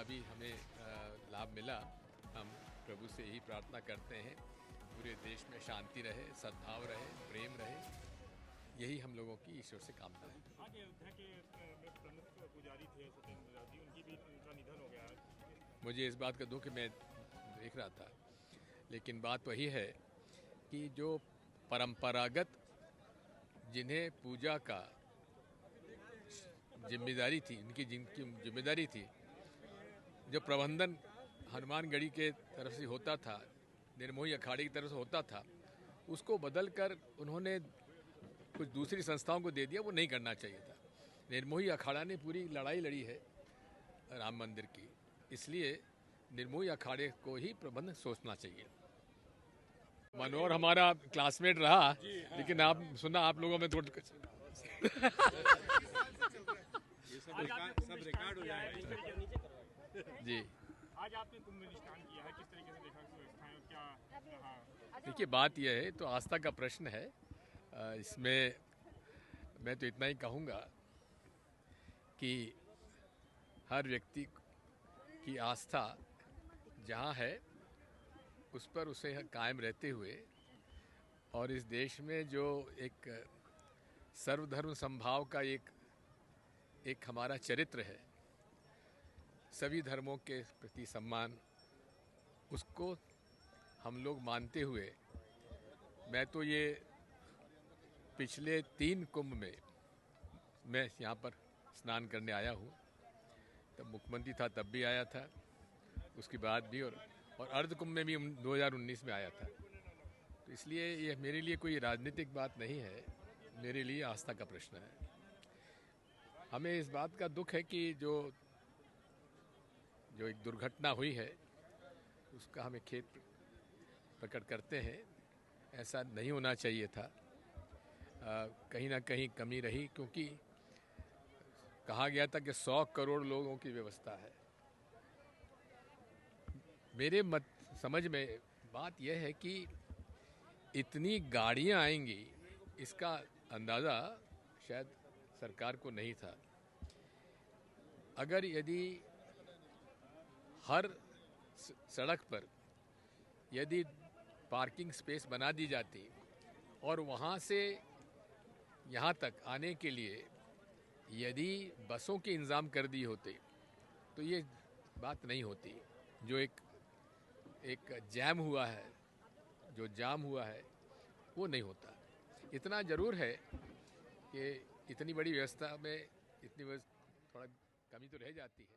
भी हमें लाभ मिला। हम प्रभु से यही प्रार्थना करते हैं पूरे देश में शांति रहे, सद्भाव रहे, प्रेम रहे, यही हम लोगों की ईश्वर से कामना है। आज अयोध्या के प्रमुख पुजारी थे सत्येंद्र नाथ जी, उनका निधन हो गया है। मुझे इस बात का दुख मैं देख रहा था, लेकिन बात वही है कि जो परंपरागत जिन्हें पूजा का जिम्मेदारी थी, जिनकी जिम्मेदारी थी, जो प्रबंधन हनुमानगढ़ी के तरफ से होता था, निर्मोही अखाड़े की तरफ से होता था, उसको बदलकर उन्होंने कुछ दूसरी संस्थाओं को दे दिया। वो नहीं करना चाहिए था। निर्मोही अखाड़ा ने पूरी लड़ाई लड़ी है राम मंदिर की, इसलिए निर्मोही अखाड़े को ही प्रबंध सोचना चाहिए। मनोहर हमारा क्लासमेट रहा, लेकिन आप सुना आप लोगों में थोड़ा सब रिकॉर्ड हो जाएगा जी। आज आपने कुंभ में स्नान किया है, किस तरीके से देखा व्यवस्थाएं और क्या रहा? देखिए, बात यह है तो आस्था का प्रश्न है। इसमें मैं तो इतना ही कहूँगा कि हर व्यक्ति की आस्था जहाँ है उस पर उसे कायम रहते हुए, और इस देश में जो एक सर्वधर्म समभाव का एक हमारा चरित्र है, सभी धर्मों के प्रति सम्मान, उसको हम लोग मानते हुए, मैं तो ये पिछले 3 कुंभ में मैं यहाँ पर स्नान करने आया हूँ। तब मुख्यमंत्री था तब भी आया था, उसके बाद भी, और अर्ध कुंभ में भी 2019 में आया था। तो इसलिए ये मेरे लिए कोई राजनीतिक बात नहीं है, मेरे लिए आस्था का प्रश्न है। हमें इस बात का दुख है कि जो एक दुर्घटना हुई है उसका हमें खेद प्रकट करते हैं। ऐसा नहीं होना चाहिए था। कहीं ना कहीं कमी रही, क्योंकि कहा गया था कि 100 करोड़ लोगों की व्यवस्था है। मेरे समझ में बात यह है कि इतनी गाड़ियां आएंगी, इसका अंदाज़ा शायद सरकार को नहीं था। अगर यदि हर सड़क पर यदि पार्किंग स्पेस बना दी जाती और वहाँ से यहाँ तक आने के लिए यदि बसों के इंतज़ाम कर दिए होते तो ये बात नहीं होती। जो एक जाम हुआ है, वो नहीं होता। इतना ज़रूर है कि इतनी बड़ी व्यवस्था में थोड़ा कमी तो रह जाती है।